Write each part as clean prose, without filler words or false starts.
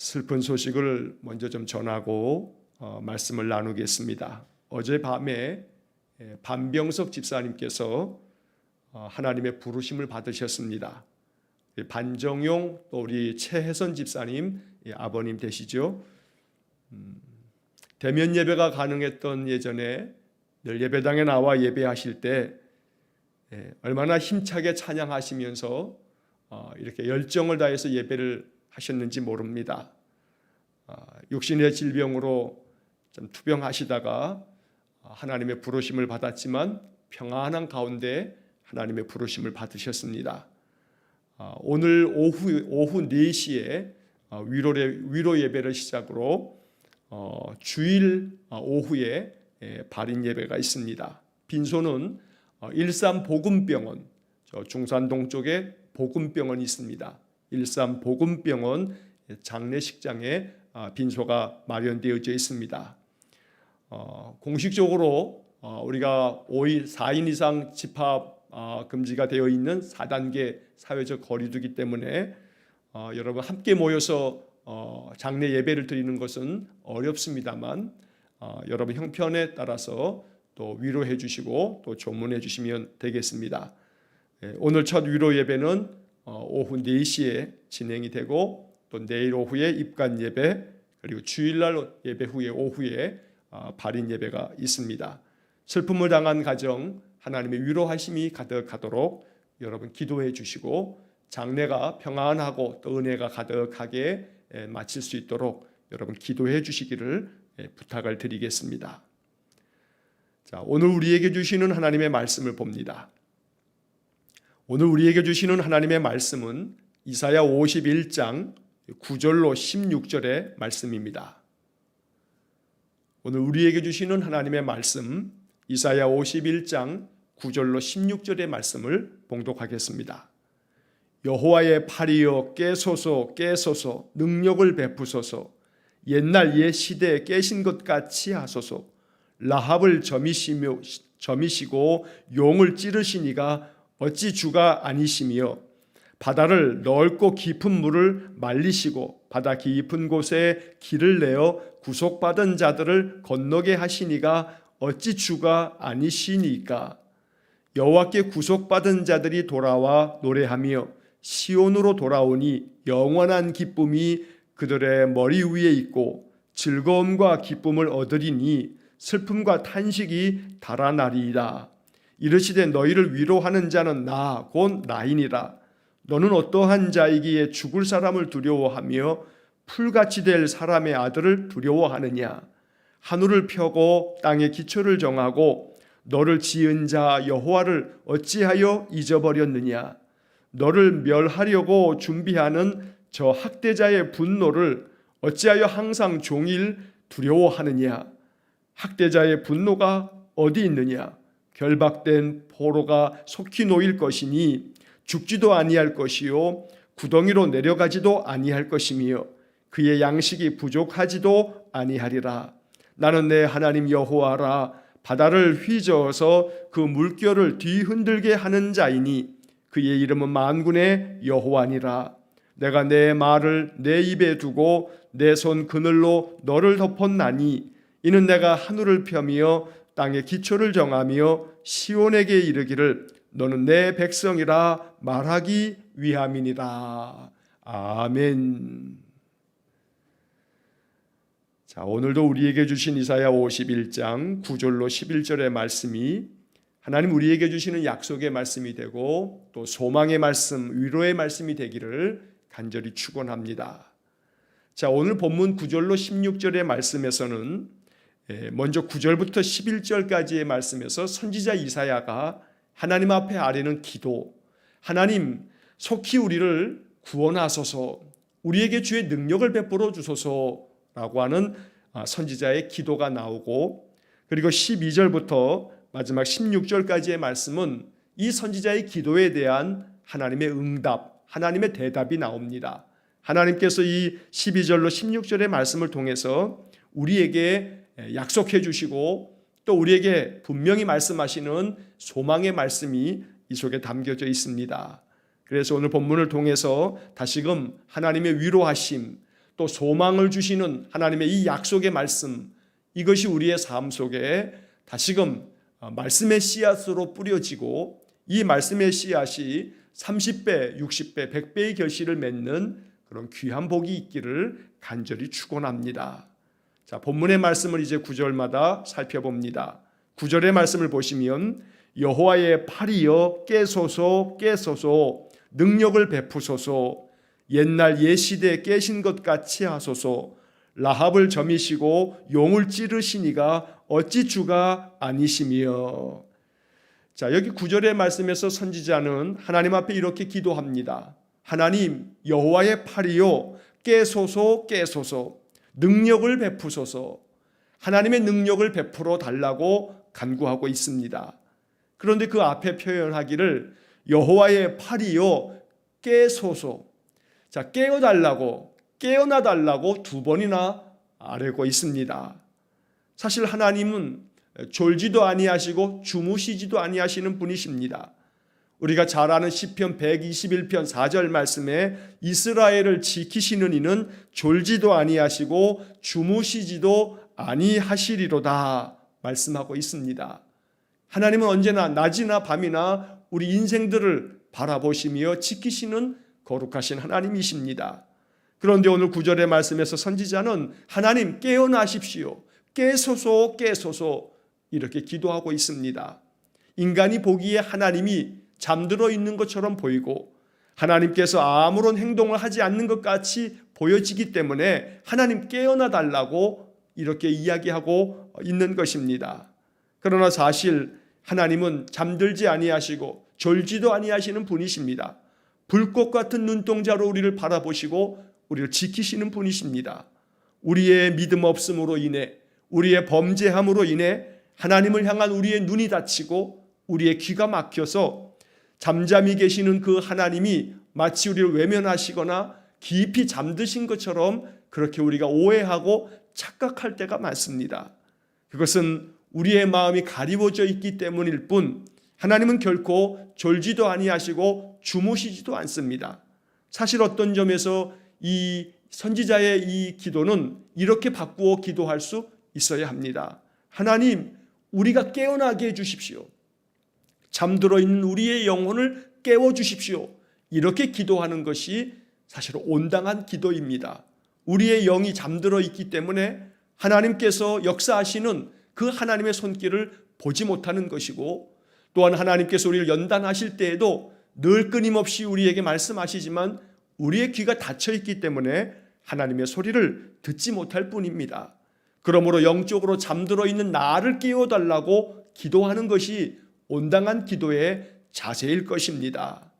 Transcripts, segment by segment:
슬픈 소식을 먼저 좀 전하고 말씀을 나누겠습니다. 어젯밤에 반병석 집사님께서 하나님의 부르심을 받으셨습니다. 반정용 또 우리 최혜선 집사님 아버님 되시죠. 대면 예배가 가능했던 예전에 늘 예배당에 나와 예배하실 때 얼마나 힘차게 찬양하시면서 이렇게 열정을 다해서 예배를 하셨는지 모릅니다. 육신의 질병으로 좀 투병하시다가 하나님의 부르심을 받았지만 평안한 가운데 하나님의 부르심을 받으셨습니다. 오늘 오후 4시에 위로 예배를 시작으로 주일 오후에 발인 예배가 있습니다. 빈소는 일산 복음병원, 중산동 쪽에 복음병원이 있습니다. 일산 복음병원 장례식장에 빈소가 마련되어져 있습니다. 공식적으로 우리가 4인 이상 집합 금지가 되어 있는 4단계 사회적 거리두기 때문에 여러분 함께 모여서 장례 예배를 드리는 것은 어렵습니다만 여러분 형편에 따라서 또 위로해 주시고 또 조문해 주시면 되겠습니다. 오늘 첫 위로 예배는 오후 4시에 진행이 되고 또 내일 오후에 입관 예배 그리고 주일날 예배 후에 오후에 발인 예배가 있습니다. 슬픔을 당한 가정 하나님의 위로하심이 가득하도록 여러분 기도해 주시고 장례가 평안하고 또 은혜가 가득하게 마칠 수 있도록 여러분 기도해 주시기를 부탁을 드리겠습니다. 자, 오늘 우리에게 주시는 하나님의 말씀을 봅니다. 오늘 우리에게 주시는 하나님의 말씀은 이사야 51장 9절로 16절의 말씀입니다. 오늘 우리에게 주시는 하나님의 말씀 이사야 51장 9절로 16절의 말씀을 봉독하겠습니다. 여호와의 팔이여 깨소서 깨소서 능력을 베푸소서 옛날 옛 시대에 깨신 것 같이 하소서 라합을 점이시고 용을 찌르시니가 어찌 주가 아니시며 바다를 넓고 깊은 물을 말리시고 바다 깊은 곳에 길을 내어 구속받은 자들을 건너게 하시니가 어찌 주가 아니시니까 여호와께 구속받은 자들이 돌아와 노래하며 시온으로 돌아오니 영원한 기쁨이 그들의 머리 위에 있고 즐거움과 기쁨을 얻으리니 슬픔과 탄식이 달아나리이다. 이르시되 너희를 위로하는 자는 나 곧 나이니라. 너는 어떠한 자이기에 죽을 사람을 두려워하며 풀같이 될 사람의 아들을 두려워하느냐. 하늘을 펴고 땅의 기초를 정하고 너를 지은 자 여호와를 어찌하여 잊어버렸느냐. 너를 멸하려고 준비하는 저 학대자의 분노를 어찌하여 항상 종일 두려워하느냐. 학대자의 분노가 어디 있느냐. 결박된 포로가 속히 놓일 것이니 죽지도 아니할 것이요 구덩이로 내려가지도 아니할 것이며 그의 양식이 부족하지도 아니하리라. 나는 내 하나님 여호와라. 바다를 휘저어서 그 물결을 뒤흔들게 하는 자이니 그의 이름은 만군의 여호와니라. 내가 내 말을 내 입에 두고 내 손 그늘로 너를 덮었나니 이는 내가 하늘을 펴며 땅의 기초를 정하며 시온에게 이르기를 너는 내 백성이라 말하기 위함이니라. 아멘. 자, 오늘도 우리에게 주신 이사야 51장 9절로 11절의 말씀이 하나님 우리에게 주시는 약속의 말씀이 되고 또 소망의 말씀, 위로의 말씀이 되기를 간절히 축원합니다. 자, 오늘 본문 9절로 16절의 말씀에서는 먼저 9절부터 11절까지의 말씀에서 선지자 이사야가 하나님 앞에 아뢰는 기도, 하나님 속히 우리를 구원하소서, 우리에게 주의 능력을 베풀어 주소서라고 하는 선지자의 기도가 나오고, 그리고 12절부터 마지막 16절까지의 말씀은 이 선지자의 기도에 대한 하나님의 응답, 하나님의 대답이 나옵니다. 하나님께서 이 12절로 16절의 말씀을 통해서 우리에게 약속해 주시고 또 우리에게 분명히 말씀하시는 소망의 말씀이 이 속에 담겨져 있습니다. 그래서 오늘 본문을 통해서 다시금 하나님의 위로하심 또 소망을 주시는 하나님의 이 약속의 말씀, 이것이 우리의 삶 속에 다시금 말씀의 씨앗으로 뿌려지고 이 말씀의 씨앗이 30배, 60배, 100배의 결실을 맺는 그런 귀한 복이 있기를 간절히 축원합니다. 자, 본문의 말씀을 이제 구절마다 살펴봅니다. 구절의 말씀을 보시면 여호와의 팔이여 깨소서 깨소서 능력을 베푸소서 옛날 옛시대에 깨신 것 같이 하소서 라합을 점이시고 용을 찌르시니가 어찌 주가 아니시며. 자, 여기 9절의 말씀에서 선지자는 하나님 앞에 이렇게 기도합니다. 하나님 여호와의 팔이요 깨소서 깨소서 능력을 베푸소서. 하나님의 능력을 베풀어 달라고 간구하고 있습니다. 그런데 그 앞에 표현하기를 여호와의 팔이요 깨소서. 자, 깨어달라고 깨어나달라고 두 번이나 아뢰고 있습니다. 사실 하나님은 졸지도 아니하시고 주무시지도 아니하시는 분이십니다. 우리가 잘 아는 시편 121편 4절 말씀에 이스라엘을 지키시는 이는 졸지도 아니하시고 주무시지도 아니하시리로다 말씀하고 있습니다. 하나님은 언제나 낮이나 밤이나 우리 인생들을 바라보시며 지키시는 거룩하신 하나님이십니다. 그런데 오늘 9절의 말씀에서 선지자는 하나님 깨어나십시오. 깨소서 깨소서 이렇게 기도하고 있습니다. 인간이 보기에 하나님이 잠들어 있는 것처럼 보이고 하나님께서 아무런 행동을 하지 않는 것 같이 보여지기 때문에 하나님 깨어나 달라고 이렇게 이야기하고 있는 것입니다. 그러나 사실 하나님은 잠들지 아니하시고 졸지도 아니하시는 분이십니다. 불꽃 같은 눈동자로 우리를 바라보시고 우리를 지키시는 분이십니다. 우리의 믿음 없음으로 인해 우리의 범죄함으로 인해 하나님을 향한 우리의 눈이 닫히고 우리의 귀가 막혀서 잠잠히 계시는 그 하나님이 마치 우리를 외면하시거나 깊이 잠드신 것처럼 그렇게 우리가 오해하고 착각할 때가 많습니다. 그것은 우리의 마음이 가리워져 있기 때문일 뿐 하나님은 결코 졸지도 아니하시고 주무시지도 않습니다. 사실 어떤 점에서 이 선지자의 이 기도는 이렇게 바꾸어 기도할 수 있어야 합니다. 하나님, 우리가 깨어나게 해주십시오. 잠들어 있는 우리의 영혼을 깨워주십시오. 이렇게 기도하는 것이 사실 온당한 기도입니다. 우리의 영이 잠들어 있기 때문에 하나님께서 역사하시는 그 하나님의 손길을 보지 못하는 것이고 또한 하나님께서 우리를 연단하실 때에도 늘 끊임없이 우리에게 말씀하시지만 우리의 귀가 닫혀 있기 때문에 하나님의 소리를 듣지 못할 뿐입니다. 그러므로 영적으로 잠들어 있는 나를 깨워달라고 기도하는 것이 온당한 기도의 자세일 것입니다.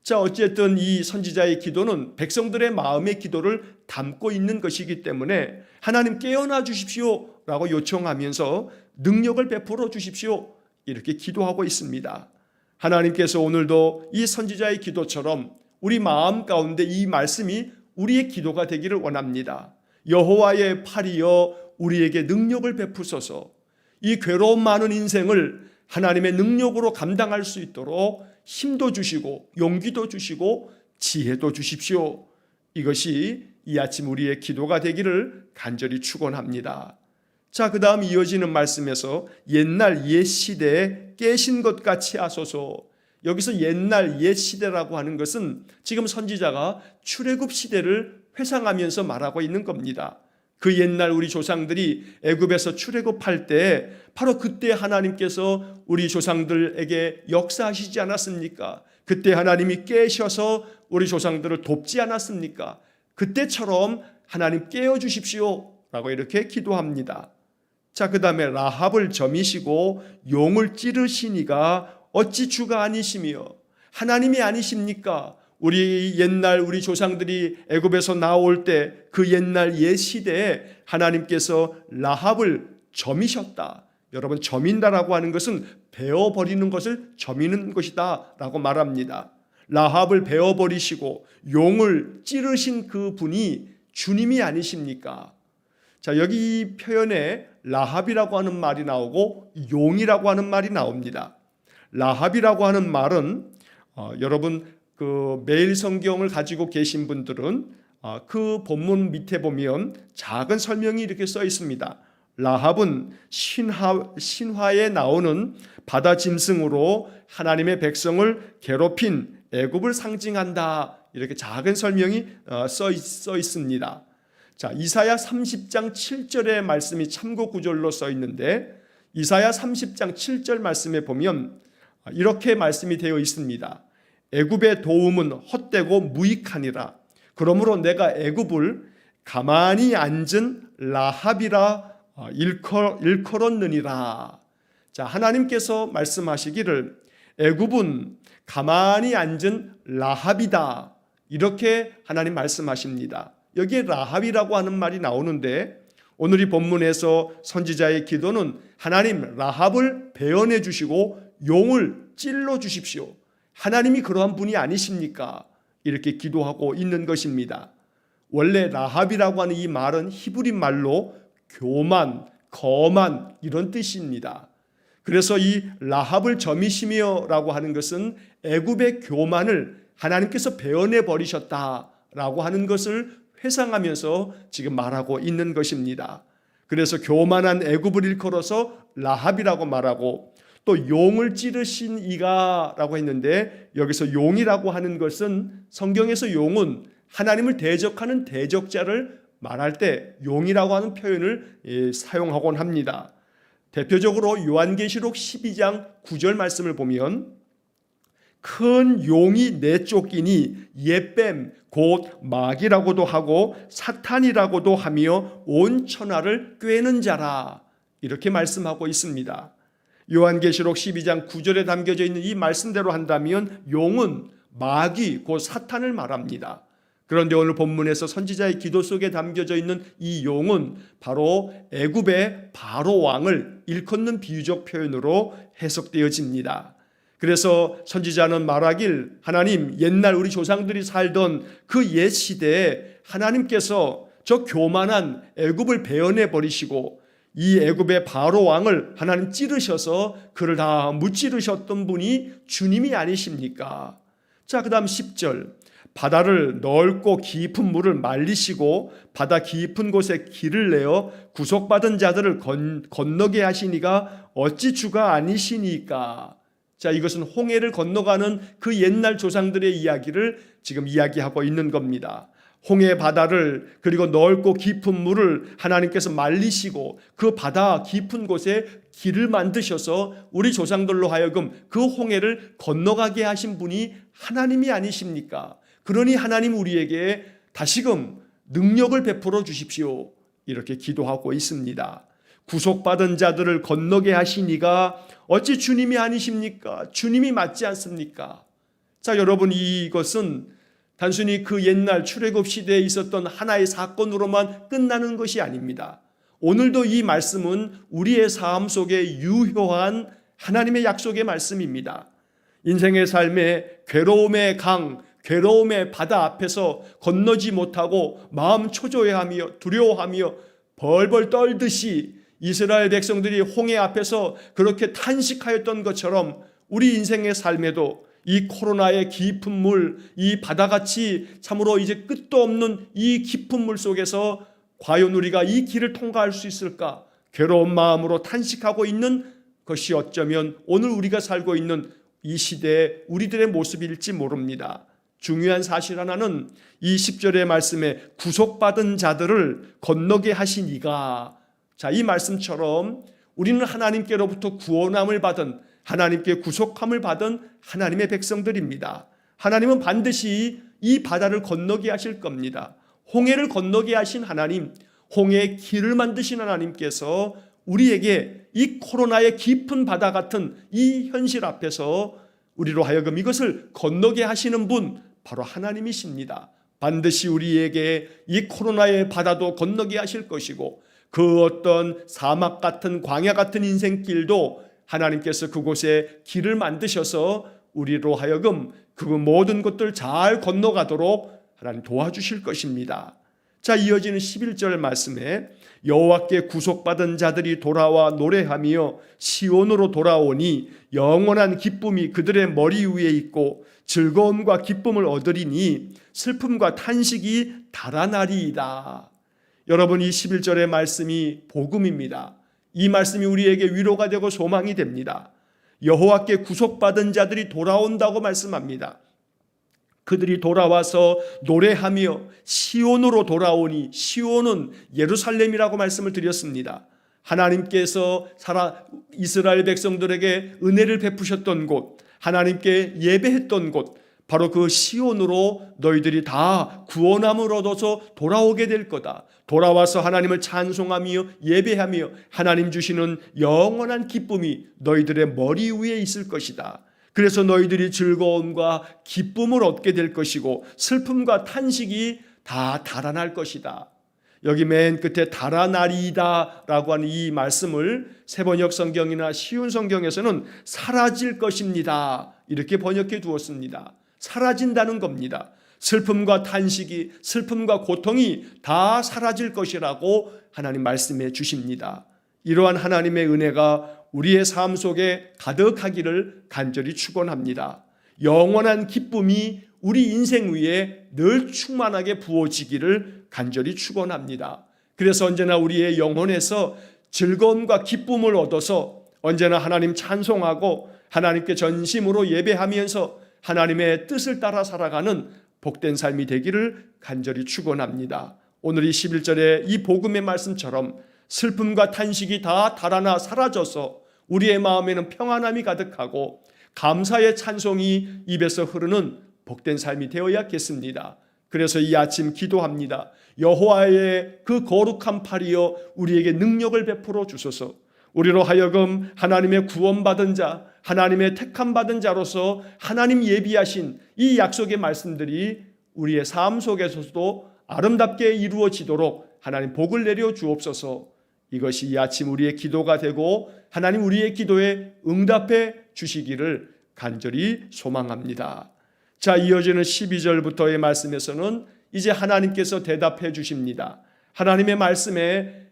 자, 어쨌든 이 선지자의 기도는 백성들의 마음의 기도를 담고 있는 것이기 때문에 하나님 깨어나 주십시오 라고 요청하면서 능력을 베풀어 주십시오 이렇게 기도하고 있습니다. 하나님께서 오늘도 이 선지자의 기도처럼 우리 마음 가운데 이 말씀이 우리의 기도가 되기를 원합니다. 여호와의 팔이여 우리에게 능력을 베푸소서. 이 괴로움 많은 인생을 하나님의 능력으로 감당할 수 있도록 힘도 주시고 용기도 주시고 지혜도 주십시오. 이것이 이 아침 우리의 기도가 되기를 간절히 축원합니다. 자, 그 다음 이어지는 말씀에서 옛날 옛 시대에 깨신 것 같이 하소서. 여기서 옛날 옛 시대라고 하는 것은 지금 선지자가 출애굽 시대를 회상하면서 말하고 있는 겁니다. 그 옛날 우리 조상들이 애굽에서 출애굽할 때 바로 그때 하나님께서 우리 조상들에게 역사하시지 않았습니까? 그때 하나님이 깨셔서 우리 조상들을 돕지 않았습니까? 그때처럼 하나님 깨어주십시오 라고 이렇게 기도합니다. 자, 그 다음에 라합을 점이시고 용을 찌르시니가 어찌 주가 아니시며 하나님이 아니십니까? 우리 옛날 우리 조상들이 애굽에서 나올 때 그 옛날 옛 시대에 하나님께서 라합을 점이셨다. 여러분, 점인다라고 하는 것은 베어버리는 것을 점이는 것이다 라고 말합니다. 라합을 베어버리시고 용을 찌르신 그 분이 주님이 아니십니까? 자, 여기 이 표현에 라합이라고 하는 말이 나오고 용이라고 하는 말이 나옵니다. 라합이라고 하는 말은 여러분 그 매일 성경을 가지고 계신 분들은 그 본문 밑에 보면 작은 설명이 이렇게 써 있습니다. 라합은 신화에 나오는 바다 짐승으로 하나님의 백성을 괴롭힌 애굽을 상징한다. 이렇게 작은 설명이 써 있습니다. 자, 이사야 30장 7절의 말씀이 참고 구절로 써 있는데 이사야 30장 7절 말씀에 보면 이렇게 말씀이 되어 있습니다. 애굽의 도움은 헛되고 무익하니라. 그러므로 내가 애굽을 가만히 앉은 라합이라 일컬었느니라. 자, 하나님께서 말씀하시기를 애굽은 가만히 앉은 라합이다. 이렇게 하나님 말씀하십니다. 여기에 라합이라고 하는 말이 나오는데 오늘 이 본문에서 선지자의 기도는 하나님 라합을 배연해 주시고 용을 찔러 주십시오. 하나님이 그러한 분이 아니십니까? 이렇게 기도하고 있는 것입니다. 원래 라합이라고 하는 이 말은 히브리 말로 교만, 거만 이런 뜻입니다. 그래서 이 라합을 점이시며라고 하는 것은 애굽의 교만을 하나님께서 배연해 버리셨다라고 하는 것을 회상하면서 지금 말하고 있는 것입니다. 그래서 교만한 애굽을 일컬어서 라합이라고 말하고 또 용을 찌르신 이가라고 했는데 여기서 용이라고 하는 것은 성경에서 용은 하나님을 대적하는 대적자를 말할 때 용이라고 하는 표현을 사용하곤 합니다. 대표적으로 요한계시록 12장 9절 말씀을 보면 큰 용이 내쫓기니 옛뱀 곧 마귀라고도 하고 사탄이라고도 하며 온 천하를 꿰는 자라 이렇게 말씀하고 있습니다. 요한계시록 12장 9절에 담겨져 있는 이 말씀대로 한다면 용은 마귀 곧 사탄을 말합니다. 그런데 오늘 본문에서 선지자의 기도 속에 담겨져 있는 이 용은 바로 애굽의 바로 왕을 일컫는 비유적 표현으로 해석되어집니다. 그래서 선지자는 말하길 하나님 옛날 우리 조상들이 살던 그 옛 시대에 하나님께서 저 교만한 애굽을 배연해 버리시고 이 애굽의 바로 왕을 하나님 찌르셔서 그를 다 무찌르셨던 분이 주님이 아니십니까? 자, 그 다음 10절 바다를 넓고 깊은 물을 말리시고 바다 깊은 곳에 길을 내어 구속받은 자들을 건너게 하시니가 어찌 주가 아니시니까? 자, 이것은 홍해를 건너가는 그 옛날 조상들의 이야기를 지금 이야기하고 있는 겁니다. 홍해 바다를 그리고 넓고 깊은 물을 하나님께서 말리시고 그 바다 깊은 곳에 길을 만드셔서 우리 조상들로 하여금 그 홍해를 건너가게 하신 분이 하나님이 아니십니까? 그러니 하나님 우리에게 다시금 능력을 베풀어 주십시오. 이렇게 기도하고 있습니다. 구속받은 자들을 건너게 하시니가 어찌 주님이 아니십니까? 주님이 맞지 않습니까? 자, 여러분 이것은 단순히 그 옛날 출애굽 시대에 있었던 하나의 사건으로만 끝나는 것이 아닙니다. 오늘도 이 말씀은 우리의 삶 속에 유효한 하나님의 약속의 말씀입니다. 인생의 삶에 괴로움의 강, 괴로움의 바다 앞에서 건너지 못하고 마음 초조해하며 두려워하며 벌벌 떨듯이 이스라엘 백성들이 홍해 앞에서 그렇게 탄식하였던 것처럼 우리 인생의 삶에도 이 코로나의 깊은 물, 이 바다같이 참으로 이제 끝도 없는 이 깊은 물 속에서 과연 우리가 이 길을 통과할 수 있을까? 괴로운 마음으로 탄식하고 있는 것이 어쩌면 오늘 우리가 살고 있는 이 시대의 우리들의 모습일지 모릅니다. 중요한 사실 하나는 이 10절의 말씀에 구속받은 자들을 건너게 하신 이가, 자, 이 말씀처럼 우리는 하나님께로부터 구원함을 받은, 하나님께 구속함을 받은 하나님의 백성들입니다. 하나님은 반드시 이 바다를 건너게 하실 겁니다. 홍해를 건너게 하신 하나님, 홍해의 길을 만드신 하나님께서 우리에게 이 코로나의 깊은 바다 같은 이 현실 앞에서 우리로 하여금 이것을 건너게 하시는 분 바로 하나님이십니다. 반드시 우리에게 이 코로나의 바다도 건너게 하실 것이고 그 어떤 사막 같은 광야 같은 인생길도 하나님께서 그곳에 길을 만드셔서 우리로 하여금 그 모든 것들 잘 건너가도록 하나님 도와주실 것입니다. 자, 이어지는 11절 말씀에 여호와께 구속받은 자들이 돌아와 노래하며 시온으로 돌아오니 영원한 기쁨이 그들의 머리 위에 있고 즐거움과 기쁨을 얻으리니 슬픔과 탄식이 달아나리이다. 여러분, 이 11절의 말씀이 복음입니다. 이 말씀이 우리에게 위로가 되고 소망이 됩니다. 여호와께 구속받은 자들이 돌아온다고 말씀합니다. 그들이 돌아와서 노래하며 시온으로 돌아오니, 시온은 예루살렘이라고 말씀을 드렸습니다. 하나님께서 이스라엘 백성들에게 은혜를 베푸셨던 곳, 하나님께 예배했던 곳, 바로 그 시온으로 너희들이 다 구원함을 얻어서 돌아오게 될 거다. 돌아와서 하나님을 찬송하며 예배하며 하나님 주시는 영원한 기쁨이 너희들의 머리 위에 있을 것이다. 그래서 너희들이 즐거움과 기쁨을 얻게 될 것이고 슬픔과 탄식이 다 달아날 것이다. 여기 맨 끝에 달아나리이다 라고 하는 이 말씀을 새번역 성경이나 쉬운 성경에서는 사라질 것입니다, 이렇게 번역해 두었습니다. 사라진다는 겁니다. 슬픔과 탄식이, 슬픔과 고통이 다 사라질 것이라고 하나님 말씀해 주십니다. 이러한 하나님의 은혜가 우리의 삶 속에 가득하기를 간절히 축원합니다. 영원한 기쁨이 우리 인생 위에 늘 충만하게 부어지기를 간절히 축원합니다. 그래서 언제나 우리의 영혼에서 즐거움과 기쁨을 얻어서 언제나 하나님 찬송하고 하나님께 전심으로 예배하면서 하나님의 뜻을 따라 살아가는 복된 삶이 되기를 간절히 축원합니다. 오늘 이 11절의 이 복음의 말씀처럼 슬픔과 탄식이 다 달아나 사라져서 우리의 마음에는 평안함이 가득하고 감사의 찬송이 입에서 흐르는 복된 삶이 되어야겠습니다. 그래서 이 아침 기도합니다. 여호와의 그 거룩한 팔이여 우리에게 능력을 베풀어 주소서. 우리로 하여금 하나님의 구원받은 자, 하나님의 택함받은 자로서 하나님 예비하신 이 약속의 말씀들이 우리의 삶 속에서도 아름답게 이루어지도록 하나님 복을 내려 주옵소서. 이것이 이 아침 우리의 기도가 되고 하나님 우리의 기도에 응답해 주시기를 간절히 소망합니다. 자, 이어지는 12절부터의 말씀에서는 이제 하나님께서 대답해 주십니다. 하나님의 말씀에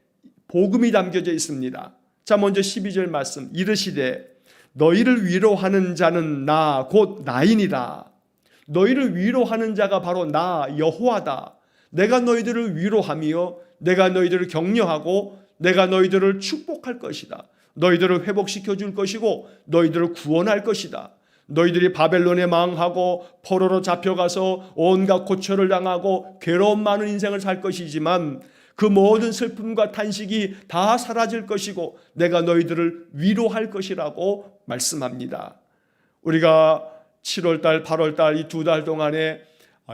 복음이 담겨져 있습니다. 자, 먼저 12절 말씀, 이르시되 너희를 위로하는 자는 나 곧 나이니라. 너희를 위로하는 자가 바로 나 여호와다. 내가 너희들을 위로하며 내가 너희들을 격려하고 내가 너희들을 축복할 것이다. 너희들을 회복시켜 줄 것이고 너희들을 구원할 것이다. 너희들이 바벨론에 망하고 포로로 잡혀가서 온갖 고초를 당하고 괴로움 많은 인생을 살 것이지만 그 모든 슬픔과 탄식이 다 사라질 것이고 내가 너희들을 위로할 것이라고 말씀합니다. 우리가 7월달, 8월달 이 2달 동안에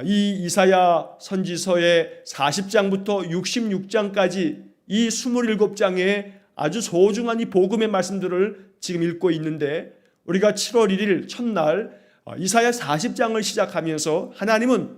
이 이사야 선지서의 40장부터 66장까지 이 27장의 아주 소중한 이 복음의 말씀들을 지금 읽고 있는데, 우리가 7월 1일 첫날 이사야 40장을 시작하면서 하나님은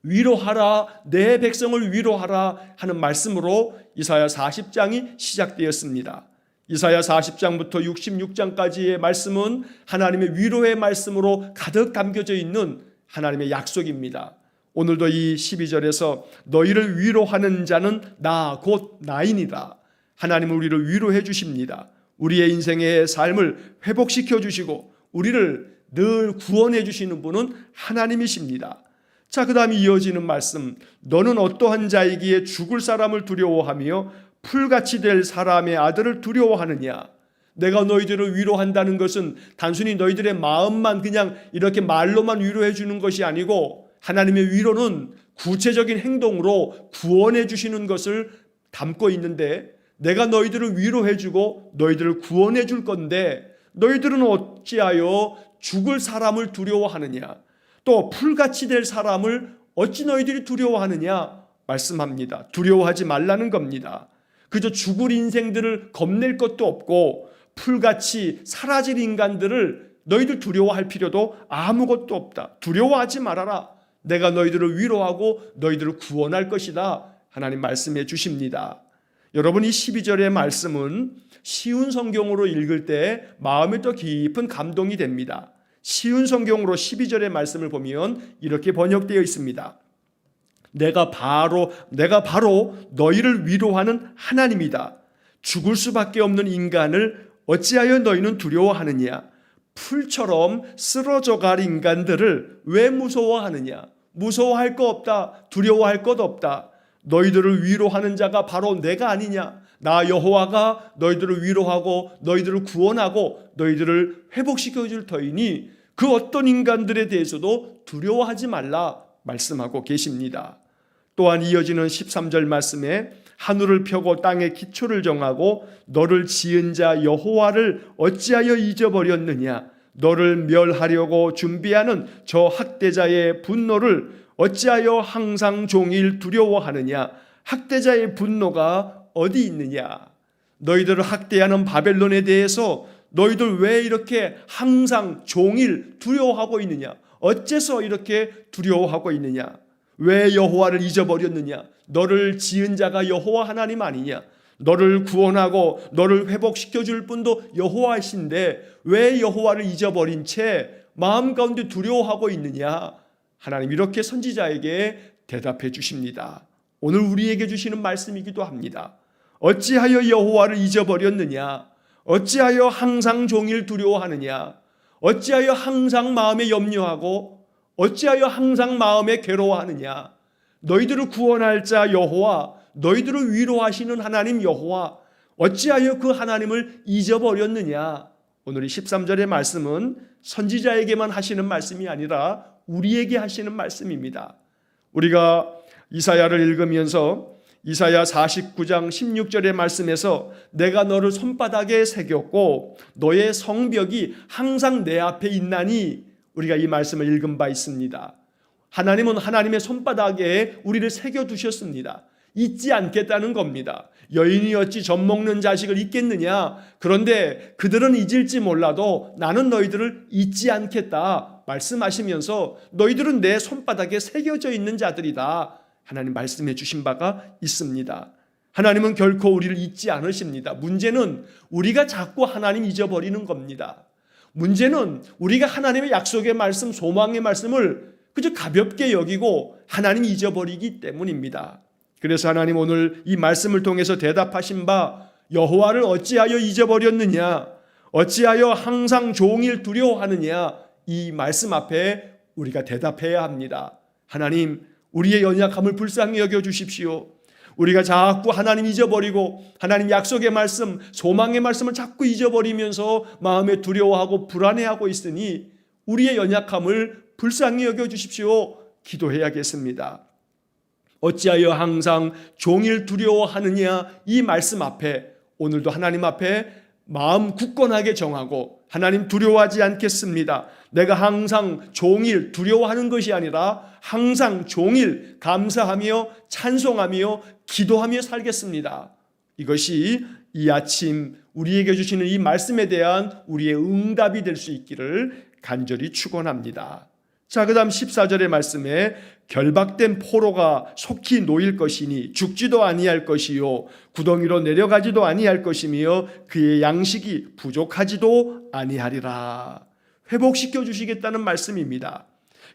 위로하라, 내 백성을 위로하라 하는 말씀으로 이사야 40장이 시작되었습니다. 이사야 40장부터 66장까지의 말씀은 하나님의 위로의 말씀으로 가득 담겨져 있는 하나님의 약속입니다. 오늘도 이 12절에서 너희를 위로하는 자는 나 곧 나이니라. 하나님은 우리를 위로해 주십니다. 우리의 인생의 삶을 회복시켜 주시고 우리를 늘 구원해 주시는 분은 하나님이십니다. 자, 그 다음에 이어지는 말씀, 너는 어떠한 자이기에 죽을 사람을 두려워하며 풀같이 될 사람의 아들을 두려워하느냐. 내가 너희들을 위로한다는 것은 단순히 너희들의 마음만 그냥 이렇게 말로만 위로해 주는 것이 아니고 하나님의 위로는 구체적인 행동으로 구원해 주시는 것을 담고 있는데, 내가 너희들을 위로해 주고 너희들을 구원해 줄 건데 너희들은 어찌하여 죽을 사람을 두려워하느냐, 또 풀같이 될 사람을 어찌 너희들이 두려워하느냐 말씀합니다. 두려워하지 말라는 겁니다. 그저 죽을 인생들을 겁낼 것도 없고 풀같이 사라질 인간들을 너희들 두려워할 필요도 아무것도 없다. 두려워하지 말아라. 내가 너희들을 위로하고 너희들을 구원할 것이다. 하나님 말씀해 주십니다. 여러분, 이 12절의 말씀은 쉬운 성경으로 읽을 때 마음에 더 깊은 감동이 됩니다. 쉬운 성경으로 12절의 말씀을 보면 이렇게 번역되어 있습니다. 내가 바로 너희를 위로하는 하나님이다. 죽을 수밖에 없는 인간을 어찌하여 너희는 두려워하느냐? 풀처럼 쓰러져 갈 인간들을 왜 무서워하느냐? 무서워할 거 없다. 두려워할 것 없다. 너희들을 위로하는 자가 바로 내가 아니냐? 나 여호와가 너희들을 위로하고 너희들을 구원하고 너희들을 회복시켜 줄 터이니 그 어떤 인간들에 대해서도 두려워하지 말라 말씀하고 계십니다. 또한 이어지는 13절 말씀에 하늘을 펴고 땅에 기초를 정하고 너를 지은 자 여호와를 어찌하여 잊어버렸느냐? 너를 멸하려고 준비하는 저 학대자의 분노를 어찌하여 항상 종일 두려워하느냐? 학대자의 분노가 어디 있느냐? 너희들을 학대하는 바벨론에 대해서 너희들 왜 이렇게 항상 종일 두려워하고 있느냐? 어째서 이렇게 두려워하고 있느냐? 왜 여호와를 잊어버렸느냐? 너를 지은 자가 여호와 하나님 아니냐? 너를 구원하고 너를 회복시켜 줄 분도 여호와이신데 왜 여호와를 잊어버린 채 마음 가운데 두려워하고 있느냐? 하나님 이렇게 선지자에게 대답해 주십니다. 오늘 우리에게 주시는 말씀이기도 합니다. 어찌하여 여호와를 잊어버렸느냐? 어찌하여 항상 종일 두려워하느냐? 어찌하여 항상 마음에 염려하고 어찌하여 항상 마음에 괴로워하느냐? 너희들을 구원할 자 여호와, 너희들을 위로하시는 하나님 여호와, 어찌하여 그 하나님을 잊어버렸느냐? 오늘 이 13절의 말씀은 선지자에게만 하시는 말씀이 아니라 우리에게 하시는 말씀입니다. 우리가 이사야를 읽으면서 이사야 49장 16절의 말씀에서 내가 너를 손바닥에 새겼고 너의 성벽이 항상 내 앞에 있나니 우리가 이 말씀을 읽은 바 있습니다. 하나님은 하나님의 손바닥에 우리를 새겨두셨습니다. 잊지 않겠다는 겁니다. 여인이 어찌 젖 먹는 자식을 잊겠느냐? 그런데 그들은 잊을지 몰라도 나는 너희들을 잊지 않겠다 말씀하시면서 너희들은 내 손바닥에 새겨져 있는 자들이다. 하나님 말씀해 주신 바가 있습니다. 하나님은 결코 우리를 잊지 않으십니다. 문제는 우리가 자꾸 하나님 잊어버리는 겁니다. 문제는 우리가 하나님의 약속의 말씀, 소망의 말씀을 그저 가볍게 여기고 하나님 잊어버리기 때문입니다. 그래서 하나님 오늘 이 말씀을 통해서 대답하신 바 여호와를 어찌하여 잊어버렸느냐? 어찌하여 항상 종일 두려워하느냐? 이 말씀 앞에 우리가 대답해야 합니다. 하나님 우리의 연약함을 불쌍히 여겨주십시오. 우리가 자꾸 하나님 잊어버리고 하나님 약속의 말씀, 소망의 말씀을 자꾸 잊어버리면서 마음에 두려워하고 불안해하고 있으니 우리의 연약함을 불쌍히 여겨주십시오. 기도해야겠습니다. 어찌하여 항상 종일 두려워하느냐? 이 말씀 앞에 오늘도 하나님 앞에 마음 굳건하게 정하고 하나님 두려워하지 않겠습니다. 내가 항상 종일 두려워하는 것이 아니라 항상 종일 감사하며 찬송하며 기도하며 살겠습니다. 이것이 이 아침 우리에게 주시는 이 말씀에 대한 우리의 응답이 될 수 있기를 간절히 축원합니다. 자, 그다음 14절의 말씀에 결박된 포로가 속히 놓일 것이니 죽지도 아니할 것이요 구덩이로 내려가지도 아니할 것이며 그의 양식이 부족하지도 아니하리라. 회복시켜 주시겠다는 말씀입니다.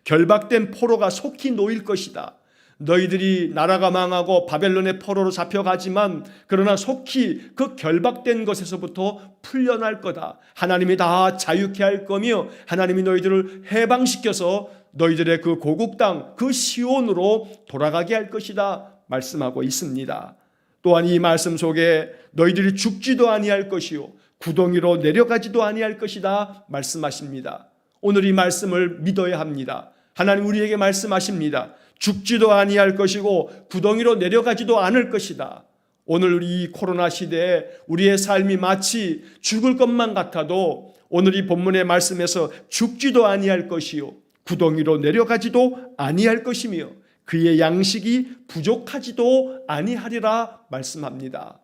결박된 포로가 속히 놓일 것이다. 너희들이 나라가 망하고 바벨론의 포로로 잡혀가지만 그러나 속히 그 결박된 것에서부터 풀려날 거다. 하나님이 다 자유케 할 거며 하나님이 너희들을 해방시켜서 너희들의 그 고국 땅, 그 시온으로 돌아가게 할 것이다 말씀하고 있습니다. 또한 이 말씀 속에 너희들이 죽지도 아니할 것이요 구덩이로 내려가지도 아니할 것이다 말씀하십니다. 오늘 이 말씀을 믿어야 합니다. 하나님 우리에게 말씀하십니다. 죽지도 아니할 것이고 구덩이로 내려가지도 않을 것이다. 오늘 이 코로나 시대에 우리의 삶이 마치 죽을 것만 같아도 오늘 이 본문의 말씀에서 죽지도 아니할 것이요 구덩이로 내려가지도 아니할 것이며 그의 양식이 부족하지도 아니하리라 말씀합니다.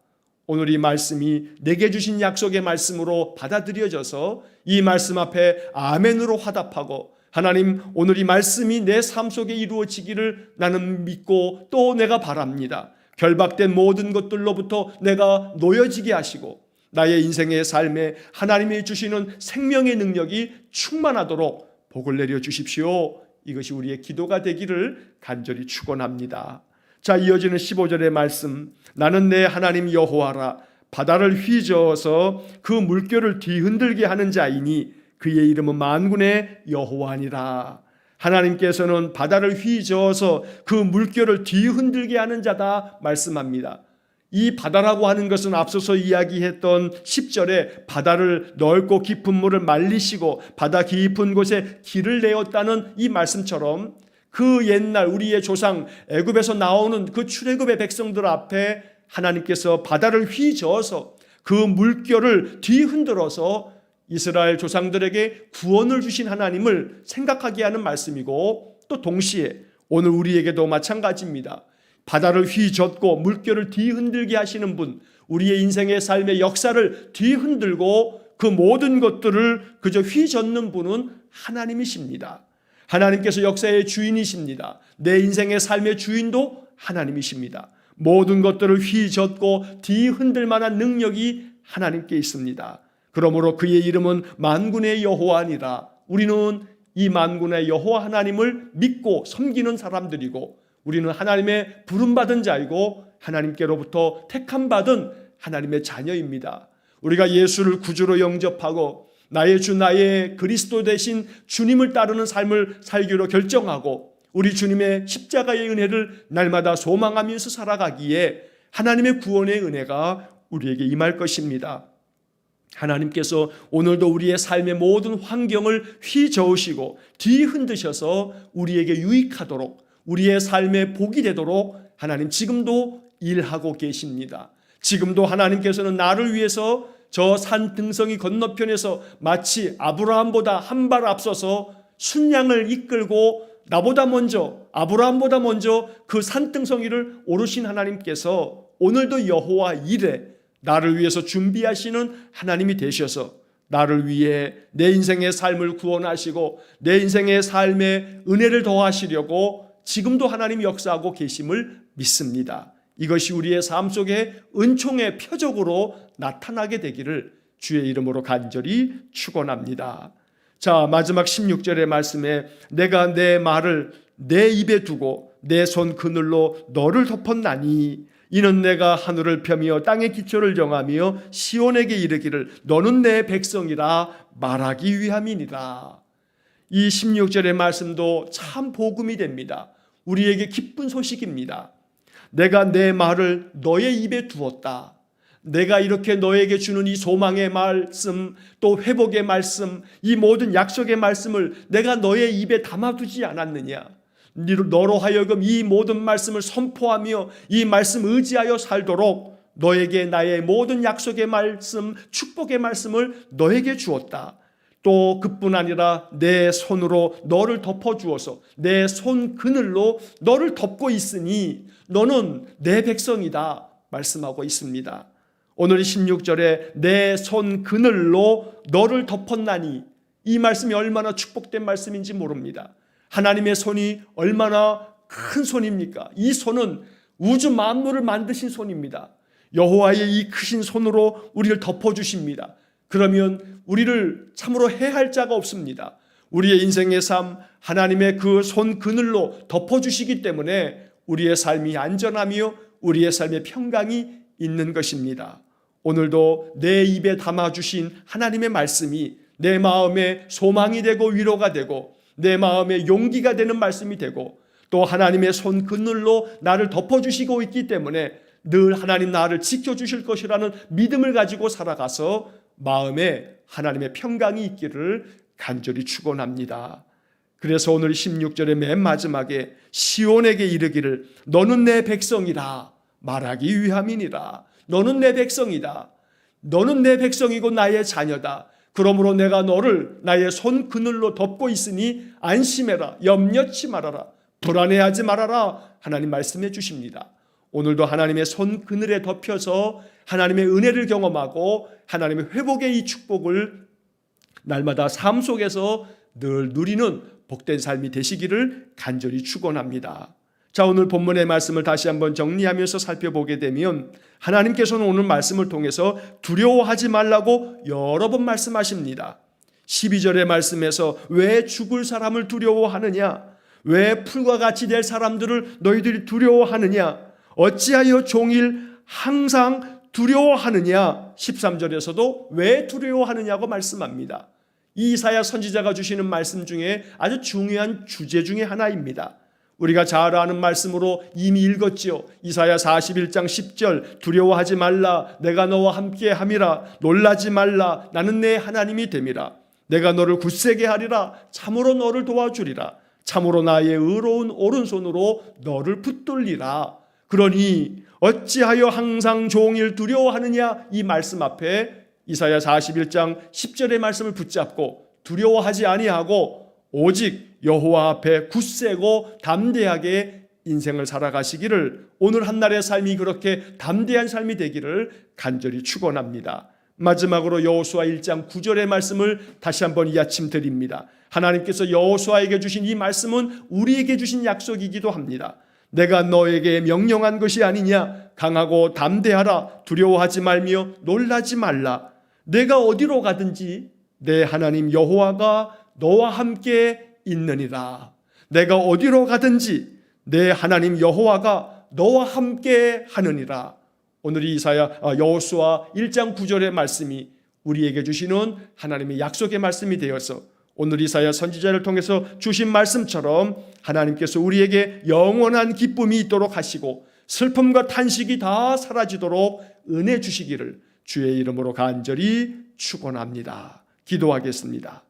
오늘 이 말씀이 내게 주신 약속의 말씀으로 받아들여져서 이 말씀 앞에 아멘으로 화답하고 하나님 오늘 이 말씀이 내 삶 속에 이루어지기를 나는 믿고 또 내가 바랍니다. 결박된 모든 것들로부터 내가 놓여지게 하시고 나의 인생의 삶에 하나님이 주시는 생명의 능력이 충만하도록 복을 내려 주십시오. 이것이 우리의 기도가 되기를 간절히 축원합니다. 자, 이어지는 15절의 말씀, 나는 내 하나님 여호와라. 바다를 휘저어서 그 물결을 뒤흔들게 하는 자이니 그의 이름은 만군의 여호와니라. 하나님께서는 바다를 휘저어서 그 물결을 뒤흔들게 하는 자다 말씀합니다. 이 바다라고 하는 것은 앞서서 이야기했던 10절에 바다를 넓고 깊은 물을 말리시고 바다 깊은 곳에 길을 내었다는 이 말씀처럼 그 옛날 우리의 조상 애굽에서 나오는 그 출애굽의 백성들 앞에 하나님께서 바다를 휘저어서 그 물결을 뒤흔들어서 이스라엘 조상들에게 구원을 주신 하나님을 생각하게 하는 말씀이고, 또 동시에 오늘 우리에게도 마찬가지입니다. 바다를 휘젓고 물결을 뒤흔들게 하시는 분, 우리의 인생의 삶의 역사를 뒤흔들고 그 모든 것들을 그저 휘젓는 분은 하나님이십니다. 하나님께서 역사의 주인이십니다. 내 인생의 삶의 주인도 하나님이십니다. 모든 것들을 휘젓고 뒤흔들 만한 능력이 하나님께 있습니다. 그러므로 그의 이름은 만군의 여호와니라. 우리는 이 만군의 여호와 하나님을 믿고 섬기는 사람들이고, 우리는 하나님의 부름받은 자이고 하나님께로부터 택함받은 하나님의 자녀입니다. 우리가 예수를 구주로 영접하고 나의 주 나의 그리스도 되신 주님을 따르는 삶을 살기로 결정하고 우리 주님의 십자가의 은혜를 날마다 소망하면서 살아가기에 하나님의 구원의 은혜가 우리에게 임할 것입니다. 하나님께서 오늘도 우리의 삶의 모든 환경을 휘저으시고 뒤흔드셔서 우리에게 유익하도록, 우리의 삶의 복이 되도록 하나님 지금도 일하고 계십니다. 지금도 하나님께서는 나를 위해서 저 산 등성이 건너편에서 마치 아브라함보다 한 발 앞서서 순양을 이끌고 나보다 먼저, 아브라함보다 먼저 그 산등성이를 오르신 하나님께서 오늘도 여호와 이레, 나를 위해서 준비하시는 하나님이 되셔서 나를 위해 내 인생의 삶을 구원하시고 내 인생의 삶에 은혜를 더하시려고 지금도 하나님이 역사하고 계심을 믿습니다. 이것이 우리의 삶 속에 은총의 표적으로 나타나게 되기를 주의 이름으로 간절히 축원합니다. 자, 마지막 16절의 말씀에 내가 내 말을 내 입에 두고 내 손 그늘로 너를 덮었나니 이는 내가 하늘을 펴며 땅의 기초를 정하며 시온에게 이르기를 너는 내 백성이라 말하기 위함이니라. 이 16절의 말씀도 참 복음이 됩니다. 우리에게 기쁜 소식입니다. 내가 내 말을 너의 입에 두었다. 내가 이렇게 너에게 주는 이 소망의 말씀, 또 회복의 말씀, 이 모든 약속의 말씀을 내가 너의 입에 담아두지 않았느냐. 너로 하여금 이 모든 말씀을 선포하며 이 말씀 의지하여 살도록 너에게 나의 모든 약속의 말씀, 축복의 말씀을 너에게 주었다. 또 그뿐 아니라 내 손으로 너를 덮어주어서 내 손 그늘로 너를 덮고 있으니 너는 내 백성이다 말씀하고 있습니다. 오늘 16절에 내 손 그늘로 너를 덮었나니, 이 말씀이 얼마나 축복된 말씀인지 모릅니다. 하나님의 손이 얼마나 큰 손입니까? 이 손은 우주 만물을 만드신 손입니다. 여호와의 이 크신 손으로 우리를 덮어주십니다. 그러면 우리를 참으로 해할 자가 없습니다. 우리의 인생의 삶, 하나님의 그 손 그늘로 덮어주시기 때문에 우리의 삶이 안전하며 우리의 삶의 평강이 있는 것입니다. 오늘도 내 입에 담아주신 하나님의 말씀이 내 마음에 소망이 되고 위로가 되고 내 마음에 용기가 되는 말씀이 되고 또 하나님의 손 그늘로 나를 덮어주시고 있기 때문에 늘 하나님 나를 지켜주실 것이라는 믿음을 가지고 살아가서 마음에 하나님의 평강이 있기를 간절히 축원합니다. 그래서 오늘 16절의 맨 마지막에 시온에게 이르기를 너는 내 백성이라 말하기 위함이니라. 너는 내 백성이다. 너는 내 백성이고 나의 자녀다. 그러므로 내가 너를 나의 손 그늘로 덮고 있으니 안심해라. 염려치 말아라. 불안해하지 말아라. 하나님 말씀해 주십니다. 오늘도 하나님의 손 그늘에 덮여서 하나님의 은혜를 경험하고 하나님의 회복의 이 축복을 날마다 삶 속에서 늘 누리는 복된 삶이 되시기를 간절히 축원합니다. 자, 오늘 본문의 말씀을 다시 한번 정리하면서 살펴보게 되면 하나님께서는 오늘 말씀을 통해서 두려워하지 말라고 여러 번 말씀하십니다. 12절의 말씀에서 왜 죽을 사람을 두려워하느냐? 왜 풀과 같이 될 사람들을 너희들이 두려워하느냐? 어찌하여 종일 항상 두려워하느냐? 13절에서도 왜 두려워하느냐고 말씀합니다. 이 이사야 선지자가 주시는 말씀 중에 아주 중요한 주제 중에 하나입니다. 우리가 잘 아는 말씀으로 이미 읽었지요. 이사야 41장 10절, 두려워하지 말라, 내가 너와 함께 함이라, 놀라지 말라, 나는 내 하나님이 됨이라. 내가 너를 굳세게 하리라, 참으로 너를 도와주리라. 참으로 나의 의로운 오른손으로 너를 붙들리라. 그러니 어찌하여 항상 종일 두려워하느냐? 이 말씀 앞에 이사야 41장 10절의 말씀을 붙잡고 두려워하지 아니하고 오직 여호와 앞에 굳세고 담대하게 인생을 살아가시기를, 오늘 한날의 삶이 그렇게 담대한 삶이 되기를 간절히 축원합니다. 마지막으로 여호수아 1장 9절의 말씀을 다시 한번 이 아침 드립니다. 하나님께서 여호수아에게 주신 이 말씀은 우리에게 주신 약속이기도 합니다. 내가 너에게 명령한 것이 아니냐? 강하고 담대하라, 두려워하지 말며 놀라지 말라. 내가 어디로 가든지 내 하나님 여호와가 너와 함께 있느니라. 내가 어디로 가든지 내 하나님 여호와가 너와 함께 하느니라. 오늘 이 여호수아 1장 9절의 말씀이 우리에게 주시는 하나님의 약속의 말씀이 되어서 오늘 이사야 선지자를 통해서 주신 말씀처럼 하나님께서 우리에게 영원한 기쁨이 있도록 하시고 슬픔과 탄식이 다 사라지도록 은혜 주시기를 주의 이름으로 간절히 축원합니다. 기도하겠습니다.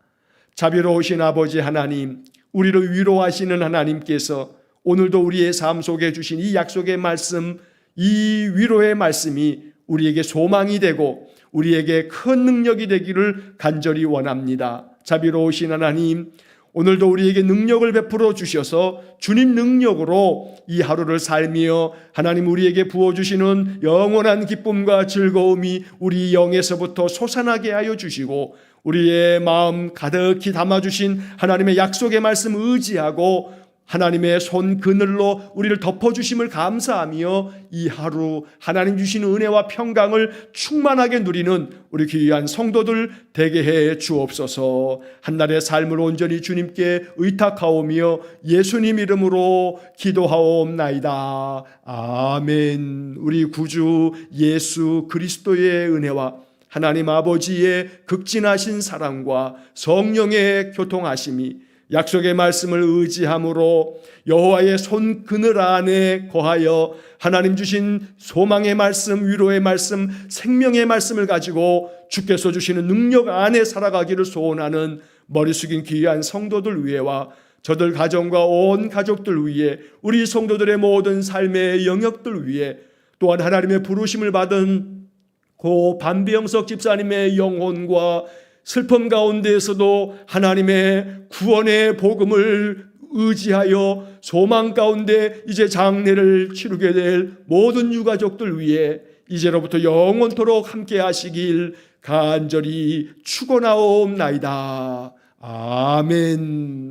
자비로우신 아버지 하나님, 우리를 위로하시는 하나님께서 오늘도 우리의 삶 속에 주신 이 약속의 말씀, 이 위로의 말씀이 우리에게 소망이 되고 우리에게 큰 능력이 되기를 간절히 원합니다. 자비로우신 하나님, 오늘도 우리에게 능력을 베풀어 주셔서 주님 능력으로 이 하루를 살며 하나님 우리에게 부어주시는 영원한 기쁨과 즐거움이 우리 영에서부터 솟아나게 하여 주시고 우리의 마음 가득히 담아주신 하나님의 약속의 말씀 의지하고 하나님의 손 그늘로 우리를 덮어주심을 감사하며 이 하루 하나님 주시는 은혜와 평강을 충만하게 누리는 우리 귀한 성도들 되게 해 주옵소서. 한날의 삶을 온전히 주님께 의탁하오며 예수님 이름으로 기도하옵나이다. 아멘. 우리 구주 예수 그리스도의 은혜와 하나님 아버지의 극진하신 사랑과 성령의 교통하심이 약속의 말씀을 의지함으로 여호와의 손 그늘 안에 거하여 하나님 주신 소망의 말씀, 위로의 말씀, 생명의 말씀을 가지고 주께서 주시는 능력 안에 살아가기를 소원하는 머리 숙인 귀한 성도들 위에와 저들 가정과 온 가족들 위에, 우리 성도들의 모든 삶의 영역들 위에, 또한 하나님의 부르심을 받은 고 반비영석 집사님의 영혼과 슬픔 가운데에서도 하나님의 구원의 복음을 의지하여 소망 가운데 이제 장례를 치르게 될 모든 유가족들 위해 이제로부터 영원토록 함께 하시길 간절히 축원하옵나이다. 아멘.